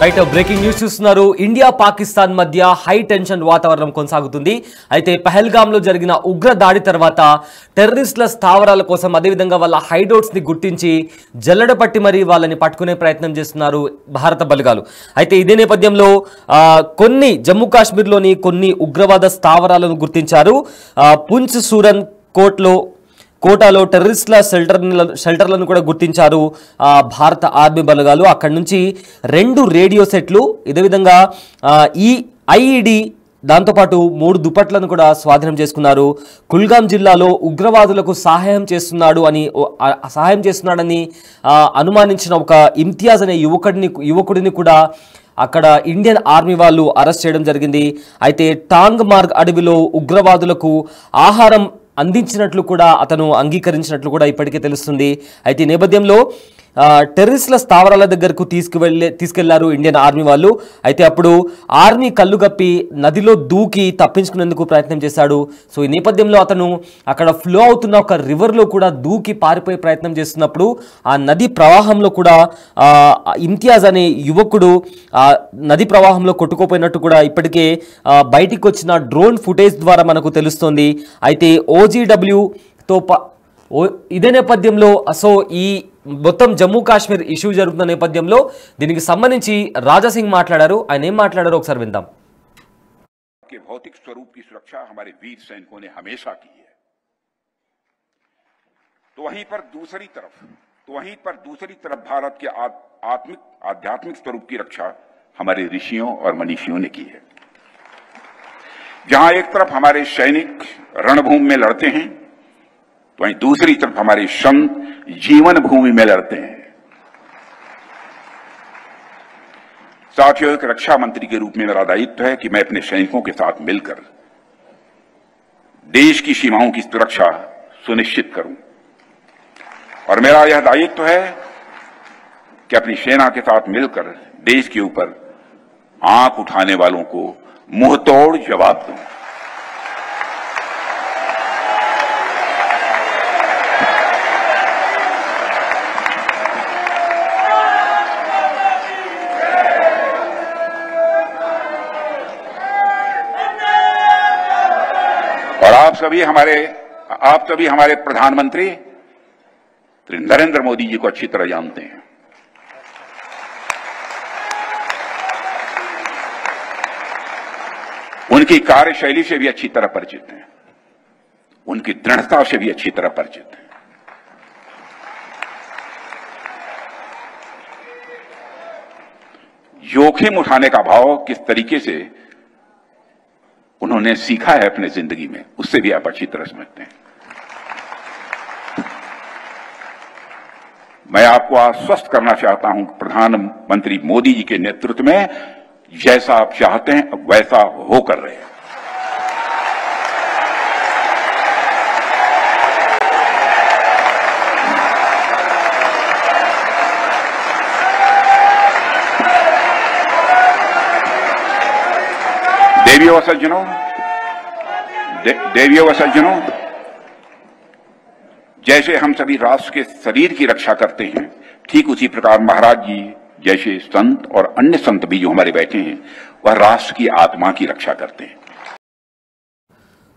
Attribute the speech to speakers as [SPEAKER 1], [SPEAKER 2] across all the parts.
[SPEAKER 1] Right breaking news చూస్తున్నారు. India Pakistan మధ్య high tension వాతావరణం కొనసాగుతుంది. అయితే పహల్గామ్ లో జరిగిన ఉగ్ర దాడి తర్వాత టెర్రరిస్టుల స్థావరాల కోసం అదేవిధంగా వాళ్ళ హైడౌట్స్ ని గుర్తించి జల్లెడపట్టి మరి వాళ్ళని పట్టుకునే ప్రయత్నం చేస్తున్నారు భారత బలగాలు. అయితే ఇదే నేపథ్యంలో కొన్ని జమ్మూ కాశ్మీర్లోని కొన్ని ఉగ్రవాద స్థావరాలను గుర్తించారు. పుంచ్ సూరన్ కోటాలో టెర్రరిస్టుల షెల్టర్లను కూడా గుర్తించారు భారత ఆర్మీ బలగాలు. అక్కడి నుంచి 2 రేడియో సెట్లు, ఇదే విధంగా ఈ ఐఈడి, దాంతోపాటు 3 దుప్పట్లను కూడా స్వాధీనం చేసుకున్నారు. కుల్గాం జిల్లాలో ఉగ్రవాదులకు సహాయం చేస్తున్నాడని అనుమానించిన ఒక ఇమ్తియాజ్ అనే యువకుడిని కూడా అక్కడ ఇండియన్ ఆర్మీ వాళ్ళు అరెస్ట్ చేయడం జరిగింది. అయితే టాంగ్ మార్గ్ అడవిలో ఉగ్రవాదులకు ఆహారం అందించినట్లు కూడా అతను అంగీకరించినట్లు కూడా ఇప్పటికే తెలుస్తుంది. అయితే ఈ నేపథ్యంలో టెర్రరిస్టుల స్థావరాల దగ్గరకు తీసుకెళ్లారు ఇండియన్ ఆర్మీ వాళ్ళు. అయితే అప్పుడు ఆర్మీ కళ్ళుగప్పి నదిలో దూకి తప్పించుకునేందుకు ప్రయత్నం చేశాడు. సో ఈ నేపథ్యంలో అతను అక్కడ ఫ్లో అవుతున్న ఒక రివర్లో కూడా దూకి పారిపోయే ప్రయత్నం చేస్తున్నప్పుడు ఆ నది ప్రవాహంలో కూడా ఇమ్తియాజ్ అనే యువకుడు నది ప్రవాహంలో కొట్టుకోపోయినట్టు కూడా ఇప్పటికే బయటికి వచ్చిన డ్రోన్ ఫుటేజ్ ద్వారా మనకు తెలుస్తోంది. అయితే OGWతో ఇదే నేపథ్యంలో సో ఈ మొత్తం జమ్మూ కాశ్మీర్ ఇష్యూ జరుగుతున్న నేపథ్యంలో దీనికి సంబంధించి రాజా సింగ్ మాట్లాడారు. ఆయన ఏం మాట్లాడారో ఒకసారి విందాం.
[SPEAKER 2] भौतिक स्वरूप की सुरक्षा हमारे वीर सैनिकों ने हमेशा की है। तो वहीं पर दूसरी तरफ भारत के आध्यात्मिक स्वरूप की रक्षा हमारे ऋषियों और मनीषियों ने की है। जहां एक तरफ हमारे सैनिक रणभूमि में लड़ते हैं, तो वहीं दूसरी तरफ हमारे संत जीवन भूमि में लड़ते हैं। साथियों, एक रक्षा मंत्री के रूप में मेरा दायित्व है कि मैं अपने सैनिकों के साथ मिलकर देश की सीमाओं की सुरक्षा सुनिश्चित करूं। और मेरा यह दायित्व है कि अपनी सेना के साथ मिलकर देश के ऊपर आंख उठाने वालों को मुंहतोड़ जवाब दूं। और आप सभी हमारे प्रधानमंत्री श्री नरेंद्र मोदी जी को अच्छी तरह जानते हैं। उनकी कार्यशैली से भी अच्छी तरह परिचित हैं, उनकी दृढ़ता से भी अच्छी तरह परिचित हैं। जोखिम उठाने का भाव किस तरीके से उन्होंने सीखा है अपने जिंदगी में, उससे भी आप अच्छी तरह समझते हैं। मैं आपको आश्वस्त करना चाहता हूं कि प्रधानमंत्री मोदी जी के नेतृत्व में जैसा आप चाहते हैं वैसा होकर रहे। देवियों व सज्जनों, जैसे हम सभी राष्ट्र के शरीर की रक्षा करते हैं, ठीक उसी प्रकार महाराज जी जैसे संत और अन्य संत भी जो हमारे बैठे हैं वह राष्ट्र की आत्मा की रक्षा करते हैं।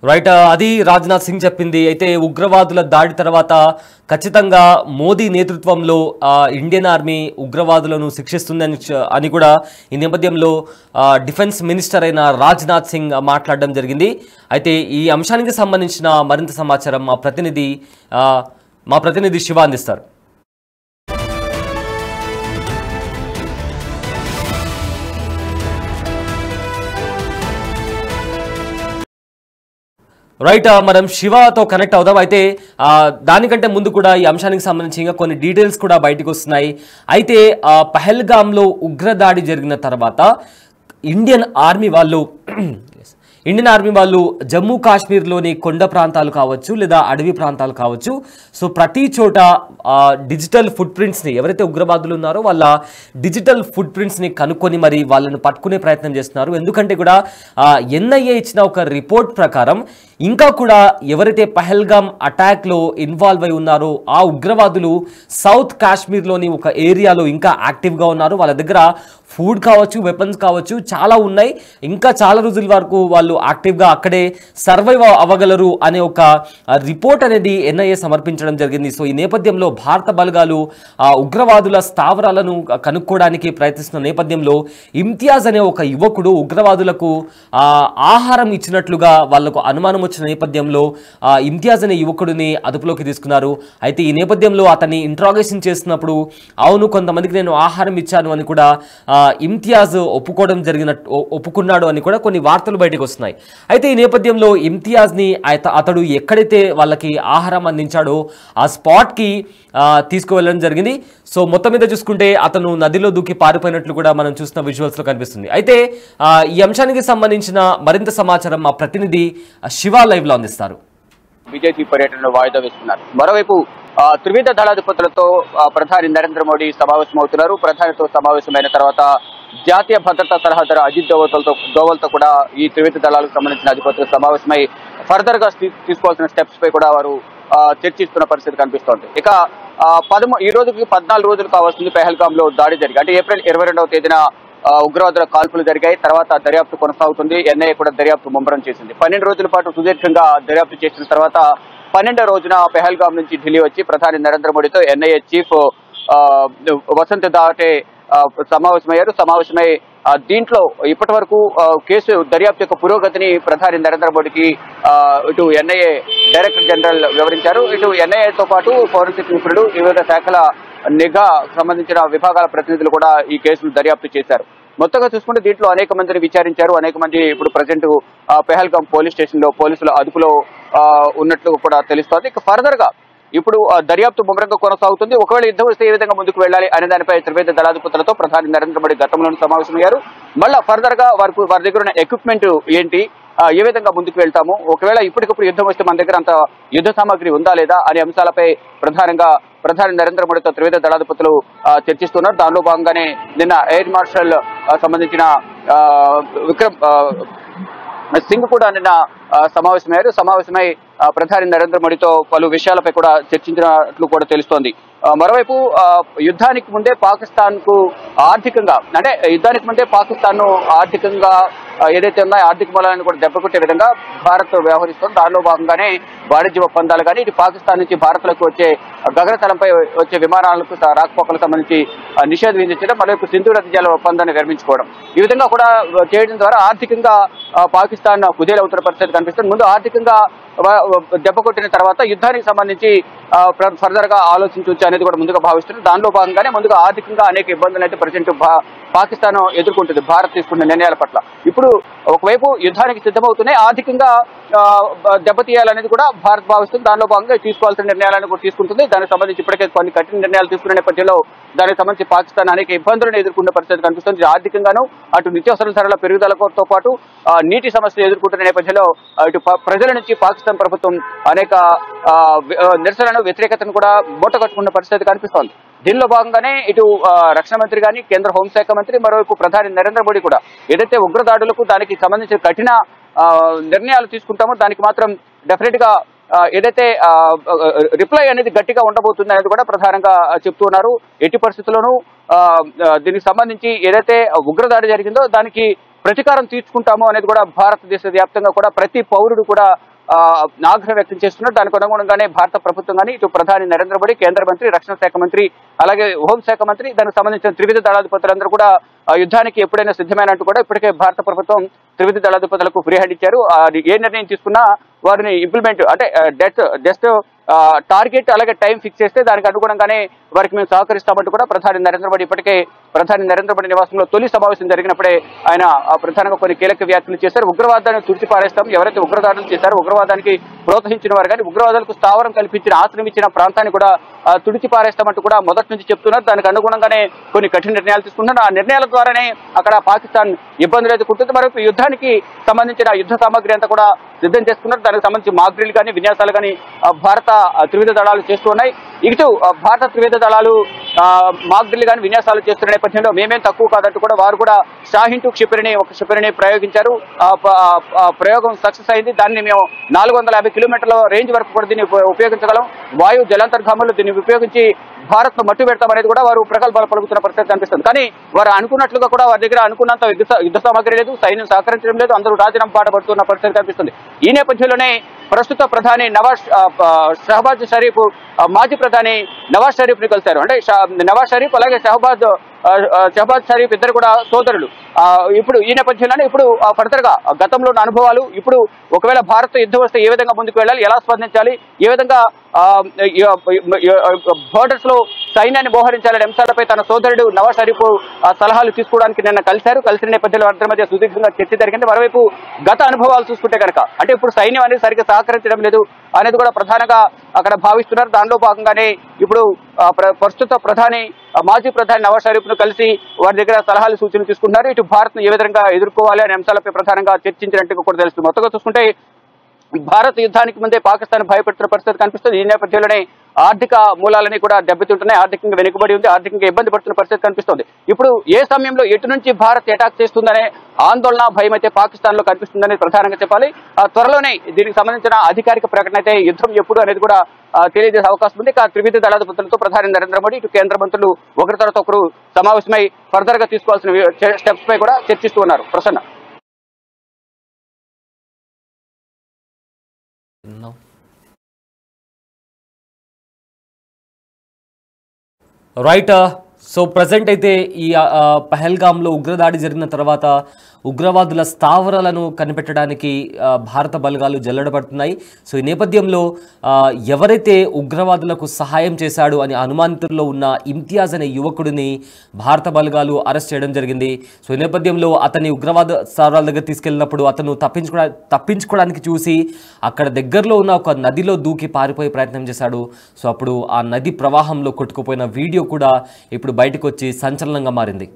[SPEAKER 1] రైట్, అది రాజ్నాథ్ సింగ్ చెప్పింది. అయితే ఉగ్రవాదుల దాడి తర్వాత ఖచ్చితంగా మోదీ నేతృత్వంలో ఇండియన్ ఆర్మీ ఉగ్రవాదులను శిక్షిస్తుందని కూడా ఈ నేపథ్యంలో డిఫెన్స్ మినిస్టర్ అయిన రాజ్నాథ్ సింగ్ మాట్లాడడం జరిగింది. అయితే ఈ అంశానికి సంబంధించిన మరింత సమాచారం మా ప్రతినిధి శివ అందిస్తారు. రైట్, మనం శివతో కనెక్ట్ అవుదాం. అయితే దానికంటే ముందు కూడా ఈ అంశానికి సంబంధించి ఇంకా కొన్ని డీటెయిల్స్ కూడా బయటకు వస్తున్నాయి. అయితే పహల్గామ్లో ఉగ్రదాడి జరిగిన తర్వాత ఇండియన్ ఆర్మీ వాళ్ళు ఇండియన్ ఆర్మీ వాళ్ళు జమ్మూ కాశ్మీర్లోని కొండ ప్రాంతాలు కావచ్చు లేదా అడవి ప్రాంతాలు కావచ్చు, సో ప్రతి చోట డిజిటల్ ఫుట్ ప్రింట్స్ని, ఎవరైతే ఉగ్రవాదులు ఉన్నారో వాళ్ళ డిజిటల్ ఫుట్ ప్రింట్స్ని కనుక్కొని మరి వాళ్ళని పట్టుకునే ప్రయత్నం చేస్తున్నారు. ఎందుకంటే కూడా ఎన్ఐఏ ఇచ్చిన ఒక రిపోర్ట్ ప్రకారం ఇంకా కూడా ఎవరైతే పహల్గామ్ అటాక్లో ఇన్వాల్వ్ అయి ఉన్నారో ఆ ఉగ్రవాదులు సౌత్ కాశ్మీర్లోని ఒక ఏరియాలో ఇంకా యాక్టివ్గా ఉన్నారు. వాళ్ళ దగ్గర ఫుడ్ కావచ్చు, వెపన్స్ కావచ్చు, చాలా ఉన్నాయి. ఇంకా చాలా రోజుల వరకు వాళ్ళు యాక్టివ్గా అక్కడే సర్వైవ్ అవ్వగలరు అనే ఒక రిపోర్ట్ అనేది ఎన్ఐఏ సమర్పించడం జరిగింది. సో ఈ నేపథ్యంలో భారత బలగాలు ఉగ్రవాదుల స్థావరాలను కనుక్కోవడానికి ప్రయత్నిస్తున్న నేపథ్యంలో ఇమ్తియాజ్ అనే ఒక యువకుడు ఉగ్రవాదులకు ఆహారం ఇచ్చినట్లుగా వాళ్లకు అనుమానం వచ్చిన నేపథ్యంలో ఇమ్తియాజ్ అనే యువకుడిని అదుపులోకి తీసుకున్నారు. అయితే ఈ నేపథ్యంలో అతన్ని ఇంట్రాగేషన్ చేస్తున్నప్పుడు అవును కొంతమందికి నేను ఆహారం ఇచ్చాను అని కూడా ఇమ్తియాజ్ ఒప్పుకున్నాడు అని కూడా కొన్ని వార్తలు బయటకు వస్తున్నాయి. అయితే ఈ నేపథ్యంలో ఇమ్తియాజ్ని అతడు ఎక్కడైతే వాళ్ళకి ఆహారం అందించాడో ఆ స్పాట్కి తీసుకువెళ్ళడం జరిగింది. సో మొత్తం మీద చూసుకుంటే అతను నదిలో దూకి పారిపోయినట్లు కూడా మనం చూసిన విజువల్స్లో కనిపిస్తుంది. అయితే ఈ అంశానికి సంబంధించిన మరింత సమాచారం మా ప్రతినిధి శివ లైవ్లో అందిస్తారు.
[SPEAKER 3] బీజేపీ పర్యటనలో వాయిదా వేస్తున్నారు. మరోవైపు త్రివిధ దళాధిపతులతో ప్రధాని నరేంద్ర మోడీ సమావేశమవుతున్నారు. ప్రధానితో సమావేశమైన తర్వాత జాతీయ భద్రతా సలహాదారు అజిత్ దోవల్తో కూడా ఈ త్రివిధ దళాలకు సంబంధించిన అధిపతులు సమావేశమై ఫర్దర్ గా తీసుకోవాల్సిన స్టెప్స్ పై కూడా వారు చర్చిస్తున్న పరిస్థితి కనిపిస్తోంది. ఇక ఈ రోజుకి 14 రోజులు కావాల్సింది పెహల్గామ్ లో దాడి జరిగి, అంటే ఏప్రిల్ 22వ తేదీన ఉగ్రవాదుల కాల్పులు జరిగాయి. తర్వాత దర్యాప్తు కొనసాగుతుంది. ఎన్ఐఏ కూడా దర్యాప్తు ముమ్మరం చేసింది. 12 రోజుల పాటు సుదీర్ఘంగా దర్యాప్తు చేసిన తర్వాత 12వ రోజున పెహల్గామ్ నుంచి ఢిల్లీ వచ్చి ప్రధాని నరేంద్ర మోడీతో ఎన్ఐఏ చీఫ్ వసంత్ దాటే సమావేశమై దీంట్లో ఇప్పటి వరకు కేసు దర్యాప్తు యొక్క పురోగతిని ప్రధాని నరేంద్ర మోడీకి ఇటు ఎన్ఐఏ డైరెక్టర్ జనరల్ వివరించారు. ఇటు ఎన్ఐఏతో పాటు ఫోరెన్సిక్ నిపుణులు, వివిధ శాఖల నిఘా సంబంధించిన విభాగాల ప్రతినిధులు కూడా ఈ కేసును దర్యాప్తు చేశారు. మొత్తంగా చూసుకుంటే దీంట్లో అనేక మందిని విచారించారు. అనేక మంది ఇప్పుడు ప్రజెంట్ పెహల్గామ్ పోలీస్ స్టేషన్ లో పోలీసుల అదుపులో ఉన్నట్లు కూడా తెలుస్తోంది. ఇక ఫర్దర్ గా ఇప్పుడు దర్యాప్తు ముమ్మరంగా కొనసాగుతుంది. ఒకవేళ యుద్ధం వస్తే ఏ విధంగా ముందుకు వెళ్లాలి అనే దానిపై త్రివేద దళాధిపతులతో ప్రధాని నరేంద్ర మోడీ గతంలోనూ సమావేశమయ్యారు. మళ్ళా ఫర్దర్ గా వారి దగ్గర ఉన్న ఎక్విప్మెంట్ ఏంటి, ఏ విధంగా ముందుకు వెళ్తాము, ఒకవేళ ఇప్పటికప్పుడు యుద్ధం వస్తే మన దగ్గర అంత యుద్ధ సామాగ్రి ఉందా లేదా అనే అంశాలపై ప్రధానంగా ప్రధాని నరేంద్ర మోడీతో త్రివిధ దళాధిపతులు చర్చిస్తున్నారు. దానిలో భాగంగానే నిన్న ఎయిర్ మార్షల్ సంబంధించిన విక్రమ్ సింగ్ కూడా నిన్న సమావేశమై ప్రధాని నరేంద్ర మోడీతో పలు విషయాలపై కూడా చర్చించినట్లు కూడా తెలుస్తోంది. మరోవైపు యుద్ధానికి ముందే పాకిస్తాన్ కు ఆర్థికంగా, అంటే యుద్ధానికి ముందే పాకిస్తాన్ ను ఆర్థికంగా ఏదైతే ఉన్నాయో ఆర్థిక మూలాలను కూడా దెబ్బకొట్టే విధంగా భారత్ వ్యవహరిస్తోంది. దానిలో భాగంగానే వాణిజ్య ఒప్పందాలు కానీ, ఇటు పాకిస్తాన్ నుంచి భారత్లకు వచ్చే గగనతలంపై వచ్చే విమానాలకు రాకపోకలకు సంబంధించి నిషేధం విధించడం, మరోవైపు సింధు నది జల ఒప్పందాన్ని విరమించుకోవడం, ఈ విధంగా కూడా చేయడం ద్వారా ఆర్థికంగా పాకిస్తాన్ కుదేలవుతున్న పరిస్థితి కనిపిస్తుంది. ముందు ఆర్థికంగా దెబ్బ కొట్టిన తర్వాత యుద్ధానికి సంబంధించి ఫర్దర్ గా ఆలోచించవచ్చు అనేది కూడా ముందుగా భావిస్తున్నారు. దానిలో భాగంగానే ముందుగా ఆర్థికంగా అనేక ఇబ్బందులు అయితే ప్రజెంట్ పాకిస్తాన్ ఎదుర్కొంటుంది భారత్ తీసుకున్న నిర్ణయాల పట్ల. ఇప్పుడు ఒకవైపు యుద్ధానికి సిద్ధమవుతూనే ఆర్థికంగా దెబ్బతీయాలనేది కూడా భారత్ భావిస్తుంది. దానిలో భాగంగా తీసుకోవాల్సిన నిర్ణయాలను కూడా తీసుకుంటుంది. దానికి సంబంధించి ఇప్పటికే కొన్ని కఠిన నిర్ణయాలు తీసుకున్న నేపథ్యంలో దానికి సంబంధించి పాకిస్తాన్ అనేక ఇబ్బందులను ఎదుర్కొన్న పరిస్థితి కనిపిస్తుంది. ఆర్థికంగాను అటు నిత్యావసర ధరల పెరుగుదలతో పాటు నీటి సమస్యలు ఎదుర్కొంటున్న నేపథ్యంలో ఇటు ప్రజల నుంచి పాకిస్తాన్ ప్రభుత్వం అనేక నిరసనను, వ్యతిరేకతను కూడా మూటగట్టుకున్న పరిస్థితి కనిపిస్తోంది. దీనిలో భాగంగానే ఇటు రక్షణ మంత్రి కానీ, కేంద్ర హోంశాఖ మంత్రి, మరోవైపు ప్రధాని నరేంద్ర మోడీ కూడా ఏదైతే ఉగ్రదాడులకు దానికి సంబంధించిన కఠిన నిర్ణయాలు తీసుకుంటామో దానికి మాత్రం డెఫినెట్ గా ఏదైతే రిప్లై అనేది గట్టిగా ఉండబోతుంది అనేది కూడా ప్రధానంగా చెప్తున్నారు. ఎట్టి పరిస్థితుల్లోనూ దీనికి సంబంధించి ఏదైతే ఉగ్రదాడి జరిగిందో దానికి ప్రతీకారం తీర్చుకుంటాము అనేది కూడా భారతదేశ వ్యాప్తంగా కూడా ప్రతి పౌరుడు కూడా ఆగ్రహం వ్యక్తం చేస్తున్నారు. దానికి అనుగుణంగానే భారత ప్రభుత్వం కానీ, ఇటు ప్రధాని నరేంద్ర మోడీ, కేంద్ర మంత్రి, రక్షణ శాఖ మంత్రి, అలాగే హోంశాఖ మంత్రి, దానికి సంబంధించిన త్రివిధ దళాధిపతులందరూ కూడా యుద్ధానికి ఎప్పుడైనా సిద్ధమైనట్టు కూడా ఇప్పటికే భారత ప్రభుత్వం త్రివిధ దళాధిపతులకు ఫ్రీ హ్యాండ్ ఇచ్చారు. ఏ నిర్ణయం తీసుకున్నా వారిని ఇంప్లిమెంట్, అంటే జస్ట్ టార్గెట్ అలాగే టైం ఫిక్స్ చేస్తే దానికి అనుగుణంగానే వారికి మేము సహకరిస్తామంటూ కూడా ప్రధాని నరేంద్ర మోడీ ఇప్పటికే ప్రధాని నరేంద్ర మోడీ నివాసంలో తొలి సమావేశం జరిగినప్పుడే ఆయన ప్రధానంగా కొన్ని కీలక వ్యాఖ్యలు చేశారు. ఉగ్రవాదాన్ని తుడిచిపారేస్తాం, ఎవరైతే ఉగ్రదాడులు చేశారో ఉగ్రవాదానికి ప్రోత్సహించిన వారు కానీ, ఉగ్రవాదాలకు స్థావరం కల్పించిన, ఆశ్రమించిన ప్రాంతాన్ని కూడా తుడిచిపారేస్తామంటూ కూడా మొదటి నుంచి చెప్తున్నారు. దానికి అనుగుణంగానే కొన్ని కఠిన నిర్ణయాలు తీసుకుంటున్నారు. ఆ నిర్ణయాల ద్వారా ద్వారానే అక్కడ పాకిస్తాన్ ఇబ్బందులు ఎదుర్కొంటుంది. మరొక యుద్ధానికి సంబంధించిన యుద్ధ సామాగ్రి అంతా కూడా సిద్ధం చేసుకున్నారు. దానికి సంబంధించి మాక్ డ్రిల్ కానీ విన్యాసాలు కానీ భారత త్రివిధ దళాలు చేస్తూ ఉన్నాయి. ఇటు భారత త్రివిధ దళాలు మాక్ డ్రిల్ కానీ విన్యాసాలు చేస్తున్న నేపథ్యంలో మేమేం తక్కువ కాదంటూ కూడా వారు కూడా షాహీన్ 2 క్షిపణిని ప్రయోగించారు. ప్రయోగం సక్సెస్ అయింది. దాన్ని మేము 450 కిలోమీటర్ల రేంజ్ వరకు కూడా దీన్ని ఉపయోగించగలం. వాయు జలాంతర్గాములు దీన్ని ఉపయోగించి భారత్ ను మట్టు పెడతాం అనేది కూడా వారు ప్రగల్భాలు పలుకుతున్న పరిస్థితి కనిపిస్తుంది. కానీ వారు అనుకున్నట్లుగా కూడా వారి దగ్గర అనుకున్నంత యుద్ధ సామాగ్రి లేదు, సైన్యం సహకరించడం లేదు, అందరూ రాజీనామా పాట పడుతున్న పరిస్థితి కనిపిస్తుంది. ఈ నేపథ్యంలోనే ప్రస్తుత ప్రధాని షహబాజ్ షరీఫ్ మాజీ ప్రధాని నవాజ్ షరీఫ్ ని కలిశారు. అంటే నవాజ్ షరీఫ్ అలాగే షహబాజ్ షరీఫ్ ఇద్దరు కూడా సోదరులు. ఇప్పుడు ఈ నేపథ్యంలోనే ఇప్పుడు ఫర్దర్ గా గతంలో ఉన్న అనుభవాలు, ఇప్పుడు ఒకవేళ భారత్ యుద్ధం వస్తే ఏ విధంగా ముందుకు వెళ్ళాలి, ఎలా స్పందించాలి, ఏ విధంగా బోర్డర్స్ లో సైన్యాన్ని మోహరించాలనే అంశాలపై తన సోదరుడు నవాజ్ షరీఫ్ సలహాలు తీసుకోవడానికి నిన్న కలిసిన నేపథ్యంలో అందరి మధ్య సుదీర్ఘంగా చర్చ జరిగింది. మరోవైపు గత అనుభవాలు చూసుకుంటే కనుక అంటే ఇప్పుడు సైన్యం అనేది సరిగ్గా సహకరించడం లేదు అనేది కూడా ప్రధానంగా అక్కడ భావిస్తున్నారు. దానిలో భాగంగానే ఇప్పుడు ప్రస్తుత మాజీ ప్రధాని నవాజ్ షరీఫ్ ను కలిసి వారి దగ్గర సలహాలు సూచనలు తీసుకుంటున్నారు. ఇటు భారత్ ను ఏ విధంగా ఎదుర్కోవాలి అనే అంశాలపై ప్రధానంగా చర్చించినట్టుగా కూడా తెలుస్తుంది. మొత్తంగా చూసుకుంటే భారత్ యుద్ధానికి ముందే పాకిస్తాన్ భయపెడుతున్న పరిస్థితి కనిపిస్తుంది. ఈ నేపథ్యంలోనే ఆర్థిక మూలాలని కూడా దెబ్బతింటున్నాయి, ఆర్థికంగా వెనుకబడి ఉంది, ఆర్థికంగా ఇబ్బంది పడుతున్న పరిస్థితి కనిపిస్తుంది. ఇప్పుడు ఏ సమయంలో ఎటు నుంచి భారత్ అటాక్ చేస్తుందనే ఆందోళన, భయం అయితే పాకిస్తాన్ లో కనిపిస్తుందని ప్రధానంగా చెప్పాలి. త్వరలోనే దీనికి సంబంధించిన అధికారిక ప్రకటన అయితే యుద్ధం ఎప్పుడు అనేది కూడా తెలియజేసే అవకాశం ఉంది. త్రివిధ దళాధిపతులతో ప్రధాని నరేంద్ర మోడీ ఇటు కేంద్ర మంత్రులు ఒకరి తర్వాత ఒకరు సమావేశమై ఫర్దర్ గా తీసుకోవాల్సిన స్టెప్స్ పై కూడా చర్చిస్తూ ఉన్నారు. ప్రసన్న.
[SPEAKER 1] రైట్. సో ప్రజెంట్ అయితే ఈ పహల్గామ్లో ఉగ్రదాడి జరిగిన తర్వాత ఉగ్రవాదుల స్థావరాలను కనిపెట్టడానికి భారత బలగాలు జల్లెడబడుతున్నాయి. సో ఈ నేపథ్యంలో ఎవరైతే ఉగ్రవాదులకు సహాయం చేశాడు అని అనుమానితుల్లో ఉన్న ఇమ్తియాజ్ అనే యువకుడిని భారత బలగాలు అరెస్ట్ చేయడం జరిగింది. సో ఈ నేపథ్యంలో అతని ఉగ్రవాద స్థావరాల దగ్గర తీసుకెళ్ళినప్పుడు అతను తప్పించుకోవడానికి చూసి అక్కడ దగ్గరలో ఉన్న ఒక నదిలో దూకి పారిపోయే ప్రయత్నం చేశాడు. సో అప్పుడు ఆ నది ప్రవాహంలో కొట్టుకుపోయిన వీడియో కూడా ఇప్పుడు బయటకు వచ్చి సంచలనంగా మారింది.